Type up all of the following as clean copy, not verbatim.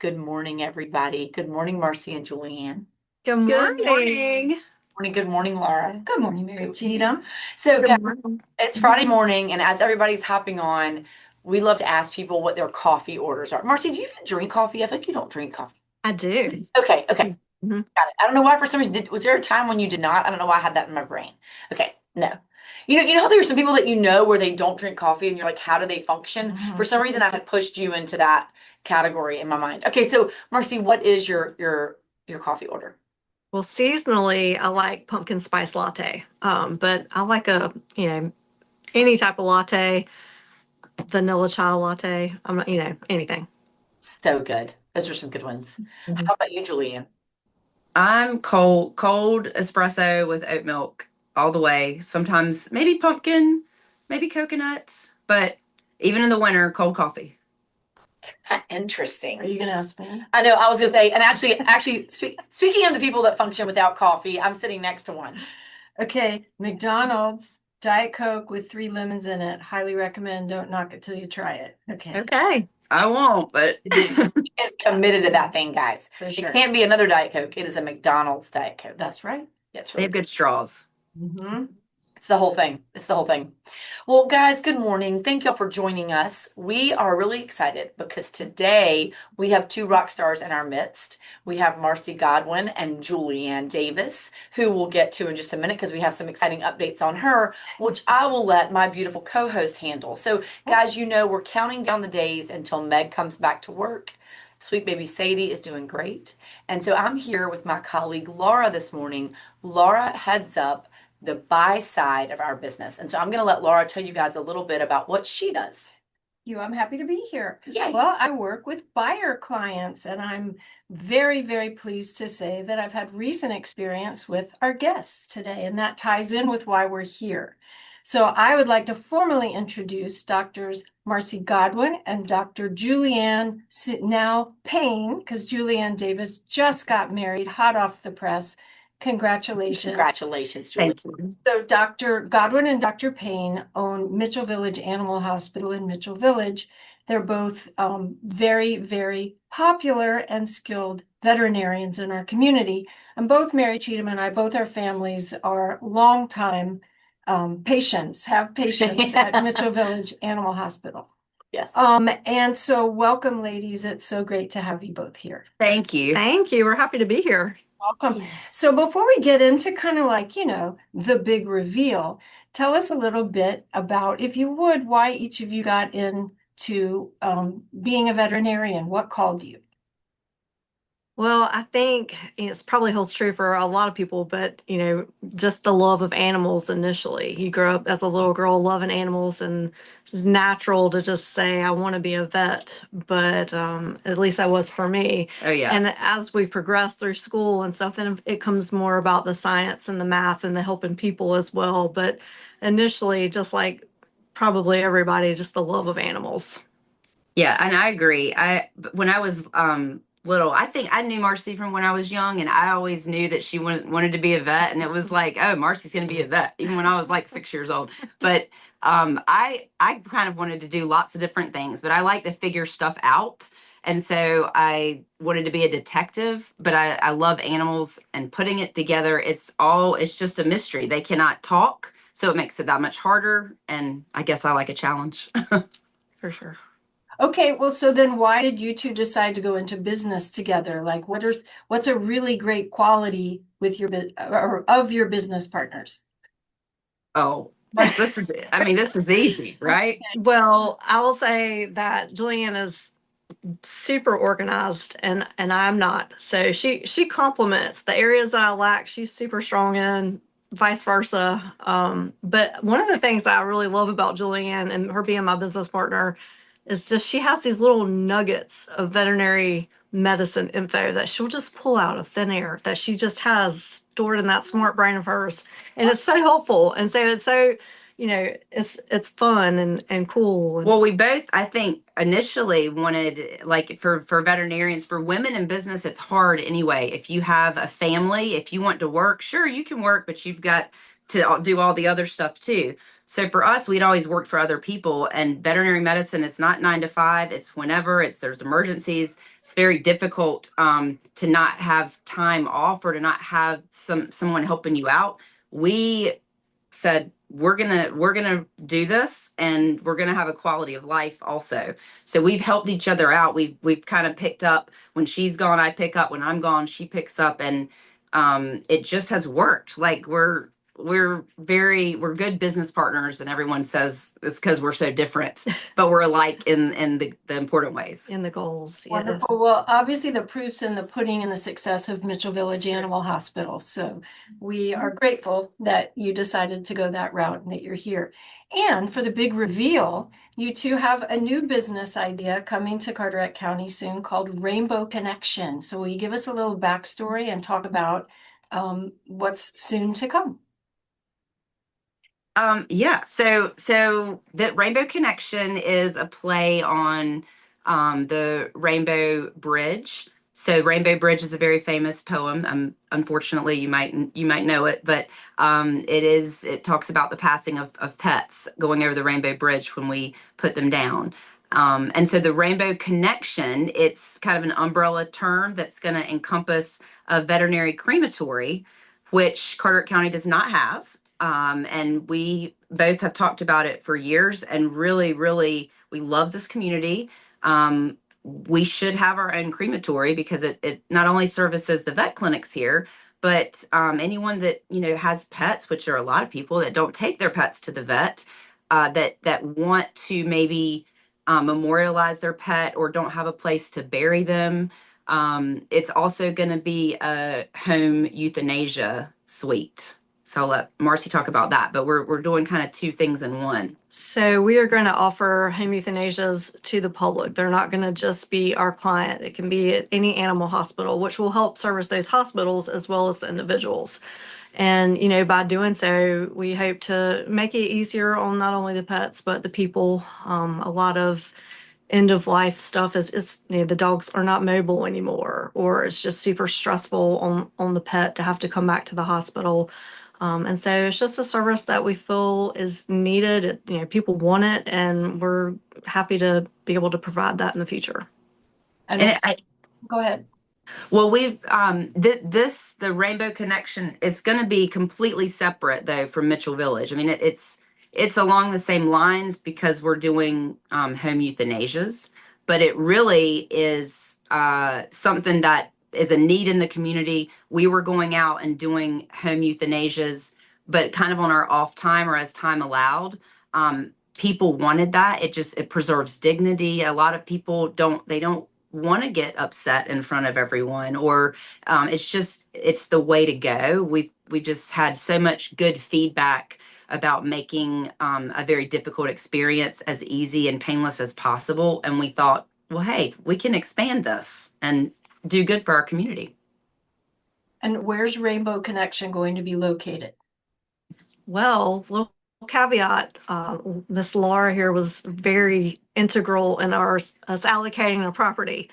Good morning, everybody. Good morning, Marci and Julianne. Good Good morning. morning. Good morning, Laura. Good morning, Mary Good Cheatham. So, Good guys, morning. it's Friday morning, and as everybody's hopping on, we love to ask people what their coffee orders are. Marci, do you even drink coffee? I think you don't drink coffee. I do. Okay, Mhm. got it. I don't know why for some reason was there a time when you did not? I don't know why I had that in my brain. Okay, no. You know how there are some people that you know where they don't drink coffee, and you're like, how do they function? For Mhm. some reason, I had pushed you into that category in my mind. Okay, so Marci, what is your coffee order? Well, seasonally, I like pumpkin spice latte. But I like any type of latte, vanilla chai latte. I'm not, anything. So good. Those are some good ones. Mhm. How about you, Julianne? I'm cold espresso with oat milk all the way. Sometimes maybe pumpkin, maybe coconut, but even in the winter, cold coffee. Interesting. Are you going to ask me? I know. I was gonna say, and actually, speaking of the people that function without coffee, I'm sitting next to one. Okay, McDonald's Diet Coke with 3 lemons in it. Highly recommend. Don't knock it till you try it. Okay. Okay. I won't, but Is committed to that thing, guys. For It sure. can't be another Diet Coke. It is a McDonald's Diet Coke. That's right. It's They really have good. good straws. Mm-hmm. It's the whole thing. It's the whole thing. Well, guys, good morning. Thank y'all for joining us. We are really excited because today we have two rock stars in our midst. We have Marci Godwin and Julianne Davis, who we'll get to in just a minute because we have some exciting updates on her, which I will let my beautiful co-host handle. So, guys, we're counting down the days until Meg comes back to work. Sweet baby Sadie is doing great. And so I'm here with my colleague Laura this morning. Laura heads up the buy side of our business. And so I'm going to let Laura tell you guys a little bit about what she does. I'm happy to be here. Yay. Well, I work with buyer clients, and I'm very, very pleased to say that I've had recent experience with our guests today, and that ties in with why we're here. So I would like to formally introduce Doctors Marci Godwin and Dr. Julianne, now Payne, because Julianne Davis just got married, hot off the press. Congratulations. Congratulations, Julie. Thank you. So Dr. Godwin and Dr. Payne own Mitchell Village Animal Hospital in Mitchell Village. They're both very, very popular and skilled veterinarians in our community. And both Mary Cheatham and I, both our families are longtime patients, have patients at Mitchell Village Animal Hospital. Yes. And so welcome, ladies. It's so great to have you both here. Thank you. Thank you. We're happy to be here. Welcome. So before we get into kind of like, the big reveal, tell us a little bit about, if you would, why each of you got into being a veterinarian. What called you? Well, I think it's probably holds true for a lot of people, but just the love of animals initially. You grow up as a little girl loving animals, and it's natural to just say, I want to be a vet. But at least that was for me. Oh, yeah. And as we progress through school and stuff, then it comes more about the science and the math and the helping people as well. But initially, just like probably everybody, just the love of animals. Yeah, and I agree. When I was little, I think I knew Marcy from when I was young, and I always knew that she wanted to be a vet, and it was like, oh, Marcy's going to be a vet, even when I was like 6 years old. But I kind of wanted to do lots of different things, but I like to figure stuff out. And so I wanted to be a detective, but I love animals and putting it together. It's just a mystery. They cannot talk, so it makes it that much harder. And I guess I like a challenge. For sure. Okay, well, so then why did you two decide to go into business together? Like, what's a really great quality with or of your business partners? Oh, this is easy, right? Well, I will say that Julianne is super organized and I'm not. So she complements the areas that I lack, she's super strong in, vice versa. But one of the things I really love about Julianne and her being my business partner is just she has these little nuggets of veterinary medicine info that she'll just pull out of thin air that she just has stored in that smart brain of hers. And it's so helpful. And so it's so it's fun and cool. Well, we both, I think, initially wanted, like, for veterinarians, for women in business, it's hard anyway. If you have a family, if you want to work, sure, you can work, but you've got to do all the other stuff too. So for us, we'd always worked for other people, and veterinary medicine is not 9 to 5. It's whenever there's emergencies. it's very difficult to not have time off or to not have someone helping you out. We said we're gonna do this, and we're gonna have a quality of life also. So we've helped each other out. We've kind of picked up when she's gone, I pick up; when I'm gone, she picks up, and it just has worked. Like we're good business partners, and everyone says it's because we're so different, but we're alike in the important ways. In the goals, yes. Wonderful. Well, obviously the proof's in the pudding and the success of Mitchell Village Animal Hospital. So we are grateful that you decided to go that route and that you're here. And for the big reveal, you two have a new business idea coming to Carteret County soon called Rainbow Connection. So will you give us a little backstory and talk about what's soon to come? Yeah, so the Rainbow Connection is a play on the Rainbow Bridge. So Rainbow Bridge is a very famous poem. Unfortunately, you might know it, but it talks about the passing of pets going over the Rainbow Bridge when we put them down. And so the Rainbow Connection, it's kind of an umbrella term that's going to encompass a veterinary crematory, which Carteret County does not have. And we both have talked about it for years, and really, really, we love this community. We should have our own crematory because it not only services the vet clinics here, but anyone that has pets, which are a lot of people that don't take their pets to the vet, that want to maybe memorialize their pet or don't have a place to bury them. It's also going to be a home euthanasia suite. So I'll let Marci talk about that, but we're doing kind of two things in one. So we are going to offer home euthanasias to the public. They're not going to just be our client. It can be at any animal hospital, which will help service those hospitals as well as the individuals. And, by doing so, we hope to make it easier on not only the pets, but the people. A lot of end of life stuff is the dogs are not mobile anymore, or it's just super stressful on the pet to have to come back to the hospital. And so it's just a service that we feel is needed. People want it, and we're happy to be able to provide that in the future. Go ahead. Well, we've the Rainbow Connection is going to be completely separate though from Mitchell Village. I mean, it's along the same lines because we're doing home euthanasias, but it really is something that is a need in the community. We were going out and doing home euthanasias, but kind of on our off time or as time allowed. People wanted that. It preserves dignity. A lot of people don't want to get upset in front of everyone, or it's the way to go. We just had so much good feedback about making a very difficult experience as easy and painless as possible, and we thought, well, hey, we can expand this and do good for our community. And where's Rainbow Connection going to be located? Well, little caveat, Miss Laura here was very integral in us allocating the property.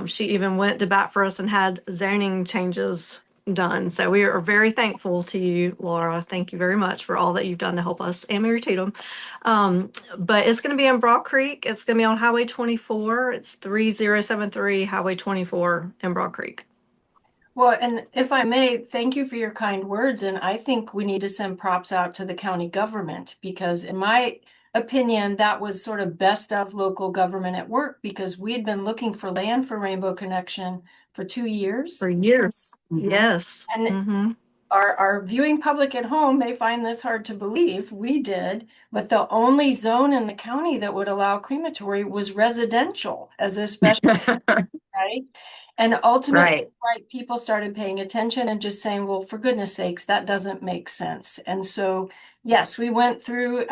She even went to bat for us and had zoning changes done. So we are very thankful to you, Laura. Thank you very much for all that you've done to help us, and Mary Tatum. But it's going to be in Broad Creek. It's going to be on Highway 24. It's 3073 Highway 24 in Broad Creek. Well, and if I may, thank you for your kind words. And I think we need to send props out to the county government because, in my opinion, that was sort of best of local government at work because we had been looking for land for Rainbow Connection for 2 years. For years. Mhm. Yes. And Mhm. our viewing public at home may find this hard to believe. We did, but the only zone in the county that would allow crematory was residential as a special, right? And ultimately, right, people started paying attention and just saying, well, for goodness sakes, that doesn't make sense. And so, yes, we went through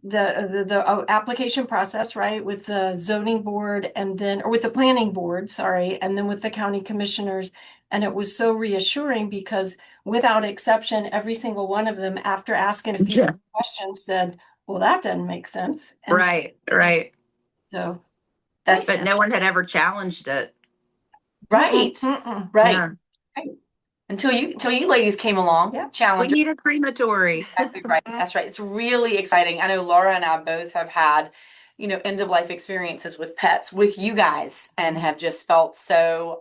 the application process, right, with the zoning board and then, or with the planning board, sorry, and then with the county commissioners. And it was so reassuring because without exception, every single one of them, after asking a few questions, said, well, that doesn't make sense. And Right. so But no one had ever challenged it. Right. Mm-mm. Right. Yeah. Right. Until you ladies came along, Yeah. We challenged. need a crematory. Exactly right. That's right. It's really exciting. I know Laura and I both have had, end of life experiences with pets with you guys and have just felt so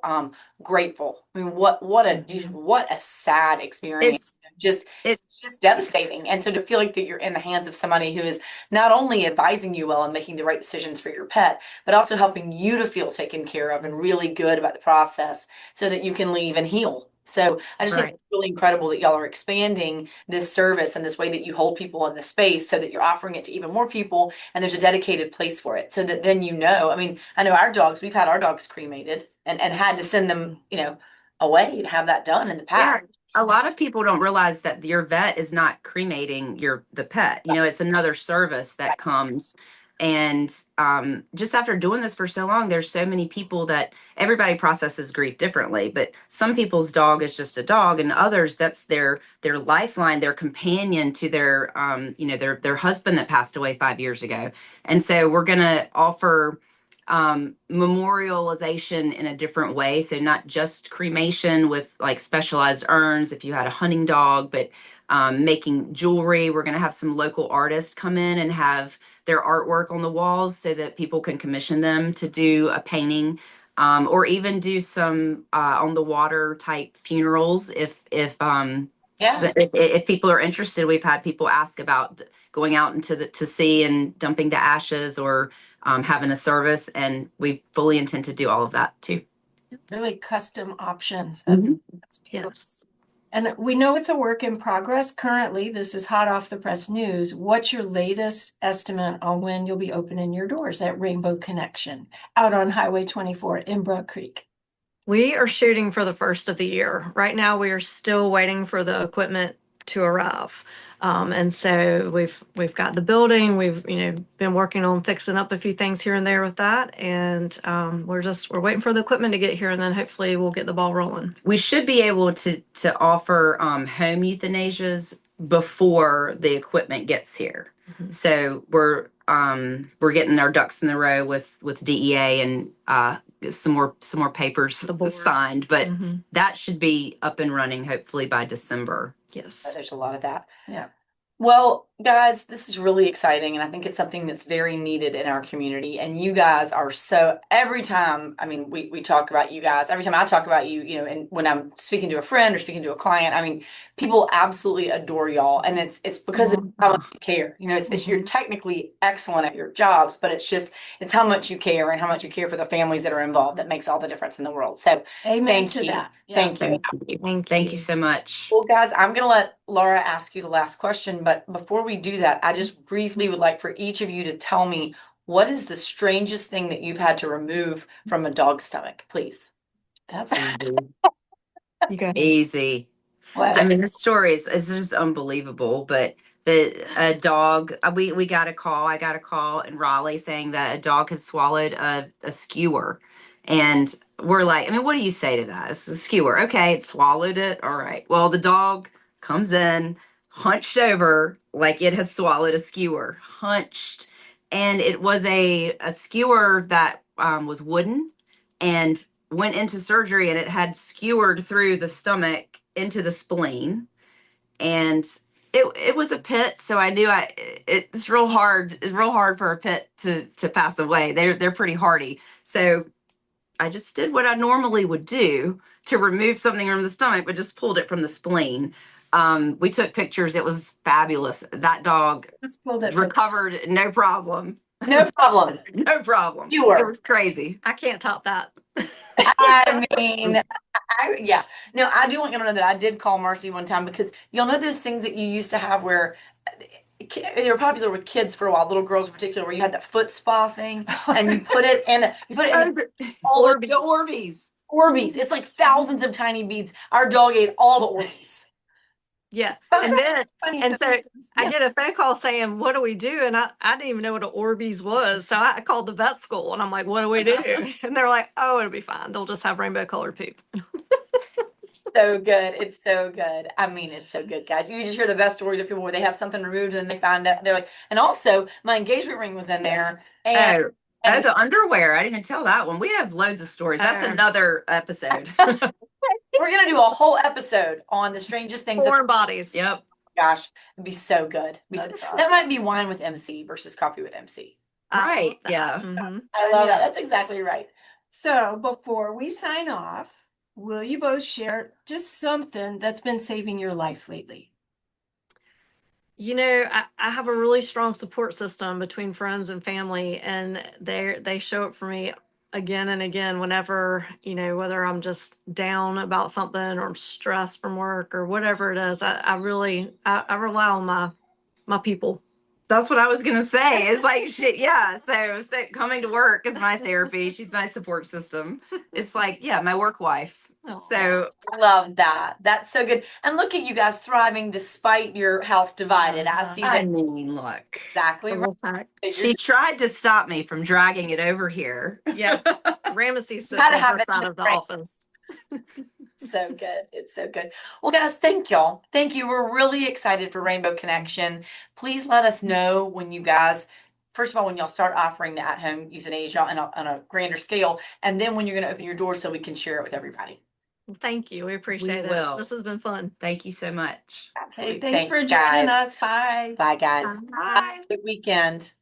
grateful. I mean, what a sad experience. It's Just it just devastating. And so to feel like that you're in the hands of somebody who is not only advising you well and making the right decisions for your pet, but also helping you to feel taken care of and really good about the process so that you can leave and heal. So I just think right. it's really incredible that y'all are expanding this service and this way that you hold people in the space so that you're offering it to even more people and there's a dedicated place for it. So that then I mean, I know we've had our dogs cremated and had to send them, away to have that done in the Yeah. past. A lot of people don't realize that your vet is not cremating the pet. It's another service that comes. And just after doing this for so long, there's so many people that everybody processes grief differently. But some people's dog is just a dog, and others that's their lifeline, their companion to their husband that passed away 5 years ago. And so we're gonna offer memorialization in a different way. So not just cremation with like specialized urns if you had a hunting dog, but making jewelry. We're going to have some local artists come in and have their artwork on the walls so that people can commission them to do a painting. Or even do some on the water type funerals Yeah. if people are interested. We've had people ask about going out into the to sea and dumping the ashes, or having a service, and we fully intend to do all of that too. Really custom options. Mhm. That's beautiful. Yes. And we know it's a work in progress currently. This is hot off the press news. What's your latest estimate on when you'll be opening your doors at Rainbow Connection out on Highway 24 in Brook Creek? We are shooting for the first of the year. Right now, we are still waiting for the equipment to arrive. And so we've got the building. We've been working on fixing up a few things here and there with that, and we're waiting for the equipment to get here, and then hopefully we'll get the ball rolling. We should be able to offer home euthanasias before the equipment gets here. Mhm. So we're getting our ducks in the row with DEA and some more papers The board. signed, but Mhm. that should be up and running hopefully by December. Yes. There's a lot of that. Yeah. Well, guys, this is really exciting, and I think it's something that's very needed in our community. And you guys are every time, I mean, we talk about you guys, every time I talk about you, and when I'm speaking to a friend or speaking to a client, I mean, people absolutely adore y'all. And it's because of how much you care. You're technically excellent at your jobs, but it's how much you care and how much you care for the families that are involved that makes all the difference in the world. So Amen thank to you. that. Yeah. Thank you. Thank you so much. Well, guys, I'm going to let Laura ask you the last question, but before we do that, I just briefly would like for each of you to tell me what is the strangest thing that you've had to remove from a dog's stomach, please. That's You go ahead. Easy. what I mean, the story is just unbelievable. But a dog, we got a call. I got a call in Raleigh saying that a dog had swallowed a skewer, and we're like, I mean, what do you say to that? It's a skewer. Okay, it swallowed it. All right. Well, the dog comes in, hunched over like it has swallowed a skewer, hunched, and it was a skewer that was wooden and went into surgery, and it had skewered through the stomach into the spleen, and it was a pit, so I knew it's real hard. It's real hard for a pit to pass away. They're pretty hardy. So I just did what I normally would do to remove something from the stomach, but just pulled it from the spleen. We took pictures. It was fabulous. That dog just pulled it from recovered, no problem. No problem. No problem. Sure. It was crazy. I can't top that. I mean, yeah. No, I do want you to know that I did call Marci one time because you'll know those things that you used to have where they were popular with kids for a while, little girls in particular, where you had that foot spa thing and you put it in all the The Orbeez. Orbeez. It's like thousands of tiny beads. Our dog ate all the Orbeez. Yeah. That's And funny. so I get a phone call saying, "What do we do?" And I didn't even know what an Orbeez was. So I called the vet school and I'm like, "What do we do?" And they're like, "Oh, it'll be fine. They'll just have rainbow colored poop." So good. It's so good. I mean, it's so good, guys. You just hear the best stories of people where they have something removed and they find out they're like, and also my engagement ring was in there. And Oh, the underwear. I didn't tell that one. We have loads of stories. That's another episode. we're gonna do a whole episode on the strangest things. Foreign bodies. Yep. Gosh, it'd be so good. That might be wine with MC versus coffee with MC. Right, love that. yeah. Mhm. I love Yeah. that. That's exactly right. So before we sign off, will you both share just something that's been saving your life lately? You know, I have a really strong support system between friends and family, and they show up for me again and again whenever, whether I'm just down about something or I'm stressed from work or whatever it is. I really I rely on my people. That's what I was gonna say. It's like shit, yeah. So coming to work is my therapy. She's my support system. It's like, yeah, my work wife. Oh, So Love that. That's so good. And look at you guys thriving despite your house divided. I see I that mean, look. exactly right. double pack. She tried to stop me from dragging it over here. Yeah. Ramesses sits Gotta on have her it in side the of the brain. office. So good. It's so good. Well, guys, thank y'all. Thank you. We're really excited for Rainbow Connection. Please let us know when you guys, first of all, when y'all start offering the at-home euthanasia on a grander scale, and then when you're going to open your door so we can share it with everybody. Thank you. We appreciate it. will. This has been fun. Thank you so much. Absolutely. Hey, thanks Thank for you, joining guys. us. Bye. Bye, guys. Bye. Good weekend.